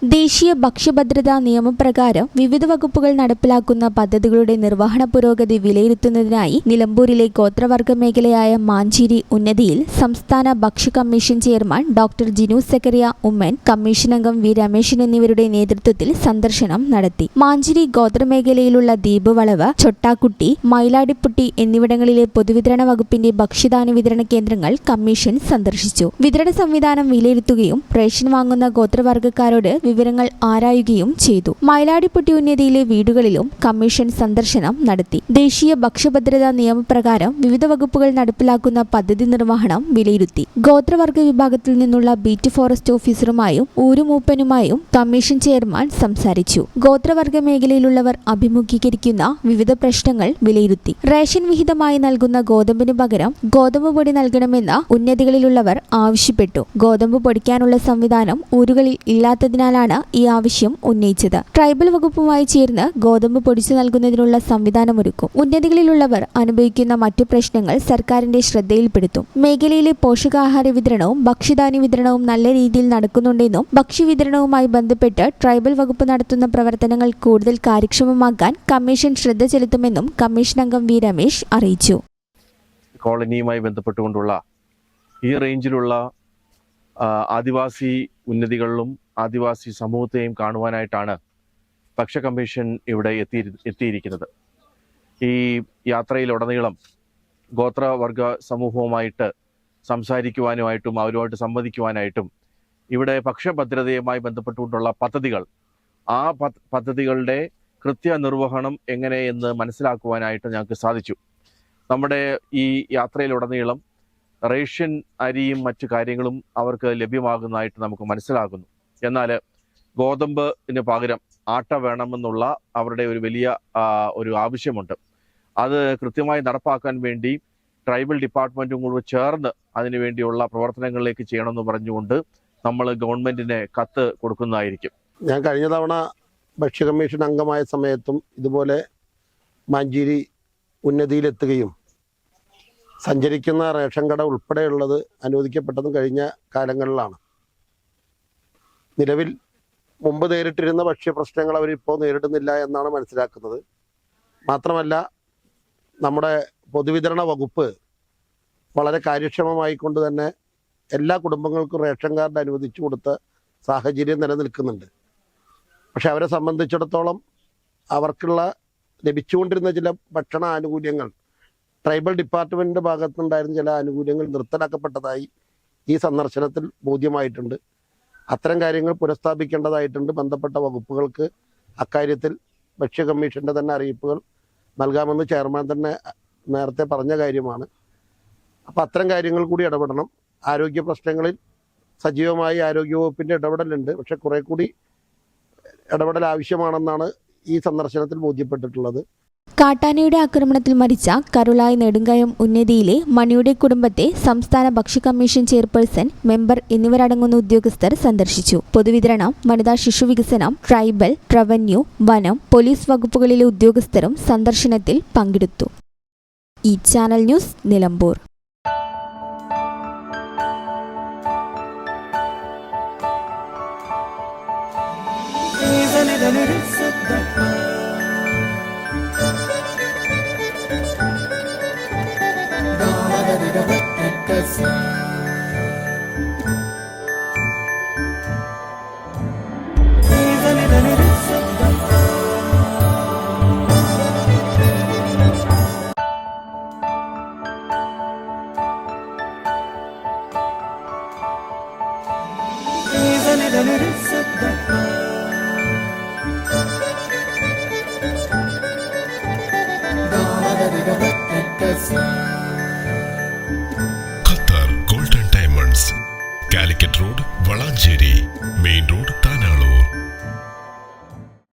ദേശീയ ഭക്ഷ്യഭദ്രതാ നിയമപ്രകാരം വിവിധ വകുപ്പുകൾ നടപ്പിലാക്കുന്ന പദ്ധതികളുടെ നിർവഹണ പുരോഗതി വിലയിരുത്തുന്നതിനായി നിലമ്പൂരിലെ ഗോത്രവർഗ മേഖലയായ മാഞ്ചേരി ഉന്നതിയിൽ സംസ്ഥാന ഭക്ഷ്യ commission chairman doctor Jinu Zacharia Oommen, commission അംഗം വി രമേശൻ എന്നിവരുടെ നേതൃത്വത്തിൽ സന്ദർശനം നടത്തി. മാഞ്ചേരി ഗോത്രമേഖലയിലുള്ള ദ്വീപ് വളവ്, ചൊട്ടാക്കുട്ടി, മൈലാടിപ്പുട്ടി എന്നിവിടങ്ങളിലെ പൊതുവിതരണ വകുപ്പിന്റെ ഭക്ഷ്യധാന്യ വിതരണ കേന്ദ്രങ്ങൾ കമ്മീഷൻ സന്ദർശിച്ചു. വിതരണ സംവിധാനം വിലയിരുത്തുകയും റേഷൻ വാങ്ങുന്ന ഗോത്രവർഗക്കാരോട് വിവരങ്ങൾ ആരായുകയും ചെയ്തു. മൈലാടിപ്പുട്ടി ഉന്നതിയിലെ വീടുകളിലും കമ്മീഷൻ സന്ദർശനം നടത്തി. ദേശീയ ഭക്ഷ്യഭദ്രതാ നിയമപ്രകാരം വിവിധ വകുപ്പുകൾ നടപ്പിലാക്കുന്ന പദ്ധതി നിർവഹണം വിലയിരുത്തി. ഗോത്രവർഗ വിഭാഗത്തിൽ നിന്നുള്ള ബീറ്റ് ഫോറസ്റ്റ് ഓഫീസറുമായും ഊരുമൂപ്പനുമായും കമ്മീഷൻ ചെയർമാൻ സംസാരിച്ചു. ഗോത്രവർഗ മേഖലയിലുള്ളവർ അഭിമുഖീകരിക്കുന്ന വിവിധ പ്രശ്നങ്ങൾ വിലയിരുത്തി. റേഷൻ വിഹിതമായി നൽകുന്ന ഗോതമ്പിന് പകരം ഗോതമ്പ് പൊടി നൽകണമെന്ന് ഉന്നതികളിലുള്ളവർ ആവശ്യപ്പെട്ടു. ഗോതമ്പ് പൊടിക്കാനുള്ള സംവിധാനം ഊരുകളിൽ ഇല്ലാത്തതിനാലാണ് ഈ ആവശ്യം ഉന്നയിച്ചത്. ട്രൈബൽ വകുപ്പുമായി ചേർന്ന് ഗോതമ്പ് പൊടിച്ചു നൽകുന്നതിനുള്ള സംവിധാനമൊരുക്കും. ഉന്നതികളിലുള്ളവർ അനുഭവിക്കുന്ന മറ്റു പ്രശ്നങ്ങൾ സർക്കാരിന്റെ ശ്രദ്ധയിൽപ്പെടുത്തും. മേഖലയിലെ പോഷകാഹാര വിതരണവും ഭക്ഷ്യധാന്യ വിതരണവും നല്ല രീതിയിൽ നടക്കുന്നുണ്ടെന്നും ഭക്ഷ്യവിതരണവുമായി ബന്ധപ്പെട്ട് ട്രൈബൽ വകുപ്പ് നടത്തുന്ന പ്രവർത്തനങ്ങൾ കൂടുതൽ കാര്യക്ഷമമാക്കാൻ കമ്മീഷൻ ശ്രദ്ധ ചെലുത്തുമെന്നും കമ്മീഷൻ അംഗം വി രമേശ് അറിയിച്ചു. കോളനിയുമായി ബന്ധപ്പെട്ടുകൊണ്ടുള്ള ഈ റേഞ്ചിലുള്ള ആദിവാസി ഉന്നതികളിലും ആദിവാസി സമൂഹത്തെയും കാണുവാനായിട്ടാണ് ഭക്ഷ്യ കമ്മീഷൻ ഇവിടെ എത്തിയിരിക്കുന്നത്. ഈ യാത്രയിലുടനീളം ഗോത്രവർഗ സമൂഹവുമായിട്ട് സംസാരിക്കുവാനുമായിട്ടും അവരുമായിട്ട് സംവദിക്കുവാനായിട്ടും ഇവിടെ ഭക്ഷ്യഭദ്രതയുമായി ബന്ധപ്പെട്ടുകൊണ്ടുള്ള പദ്ധതികൾ, ആ പദ്ധതികളുടെ കൃത്യനിർവഹണം എങ്ങനെയെന്ന് മനസ്സിലാക്കുവാനായിട്ട് ഞങ്ങൾക്ക് സാധിച്ചു. നമ്മുടെ ഈ യാത്രയിലുടനീളം റേഷൻ അരിയും മറ്റു കാര്യങ്ങളും അവർക്ക് ലഭ്യമാകുന്നതായിട്ട് നമുക്ക് മനസ്സിലാകുന്നു. എന്നാൽ ഗോതമ്പിന് പകരം ആട്ട വേണമെന്നുള്ള അവരുടെ ഒരു വലിയ ഒരു ആവശ്യമുണ്ട്. അത് കൃത്യമായി നടപ്പാക്കാൻ വേണ്ടി ട്രൈബൽ ഡിപ്പാർട്ട്മെൻറ്റും കൂടെ ചേർന്ന് അതിനുവേണ്ടിയുള്ള പ്രവർത്തനങ്ങളിലേക്ക് ചെയ്യണമെന്ന് പറഞ്ഞുകൊണ്ട് നമ്മൾ ഗവൺമെൻറ്റിന് കത്ത് കൊടുക്കുന്നതായിരിക്കും. ഞാൻ കഴിഞ്ഞ തവണ ഭക്ഷ്യ കമ്മീഷൻ അംഗമായ സമയത്തും ഇതുപോലെ മാഞ്ചേരി ഉന്നതിയിലെത്തുകയും സഞ്ചരിക്കുന്ന റേഷൻ കട ഉൾപ്പെടെയുള്ളത് അനുവദിക്കപ്പെട്ടതും കഴിഞ്ഞ കാലങ്ങളിലാണ്. നിലവിൽ മുമ്പ് നേരിട്ടിരുന്ന ഭക്ഷ്യ പ്രശ്നങ്ങൾ അവരിപ്പോൾ നേരിടുന്നില്ല എന്നാണ് മനസ്സിലാക്കുന്നത്. മാത്രമല്ല, നമ്മുടെ പൊതുവിതരണ വകുപ്പ് വളരെ കാര്യക്ഷമമായിക്കൊണ്ട് തന്നെ എല്ലാ കുടുംബങ്ങൾക്കും റേഷൻ കാർഡ് അനുവദിച്ചു കൊടുത്ത സാഹചര്യം നിലനിൽക്കുന്നുണ്ട്. പക്ഷെ അവരെ സംബന്ധിച്ചിടത്തോളം അവർക്കുള്ള ലഭിച്ചുകൊണ്ടിരുന്ന ചില ഭക്ഷണ ആനുകൂല്യങ്ങൾ, ട്രൈബൽ ഡിപ്പാർട്ട്മെൻറ്റിൻ്റെ ഭാഗത്തുനിന്നുണ്ടായിരുന്ന ചില ആനുകൂല്യങ്ങൾ നിർത്തലാക്കപ്പെട്ടതായി ഈ സന്ദർശനത്തിൽ ബോധ്യമായിട്ടുണ്ട്. അത്തരം കാര്യങ്ങൾ പുനഃസ്ഥാപിക്കേണ്ടതായിട്ടുണ്ട്. ബന്ധപ്പെട്ട വകുപ്പുകൾക്ക് അക്കാര്യത്തിൽ ഭക്ഷ്യ കമ്മീഷൻ്റെ തന്നെ അറിയിപ്പുകൾ നൽകാമെന്ന് ചെയർമാൻ തന്നെ നേരത്തെ പറഞ്ഞ കാര്യമാണ്. അപ്പോൾ അത്തരം കാര്യങ്ങൾ കൂടി ഇടപെടണം. ആരോഗ്യ പ്രശ്നങ്ങളിൽ സജീവമായി ആരോഗ്യവകുപ്പിൻ്റെ ഇടപെടലുണ്ട്. പക്ഷെ കുറെ കൂടി ഇടപെടൽ ആവശ്യമാണെന്നാണ് ഈ സന്ദർശനത്തിൽ ബോധ്യപ്പെട്ടിട്ടുള്ളത്. കാട്ടാനയുടെ ആക്രമണത്തിൽ മരിച്ച കരുളായി നെടുങ്കയം ഉന്നതിയിലെ മണിയുടെ കുടുംബത്തെ സംസ്ഥാന ഭക്ഷ്യ കമ്മീഷൻ ചെയർപേഴ്സൺ, മെമ്പർ എന്നിവരടങ്ങുന്ന ഉദ്യോഗസ്ഥർ സന്ദർശിച്ചു. പൊതുവിതരണം, വനിതാ ശിശുവികസനം, ട്രൈബൽ, റവന്യൂ, വനം, പോലീസ് വകുപ്പുകളിലെ ഉദ്യോഗസ്ഥരും സന്ദർശനത്തിൽ പങ്കെടുത്തു. ഈ channel news, Nilambur. Qatar golden diamonds, Calicut road, Valanchery.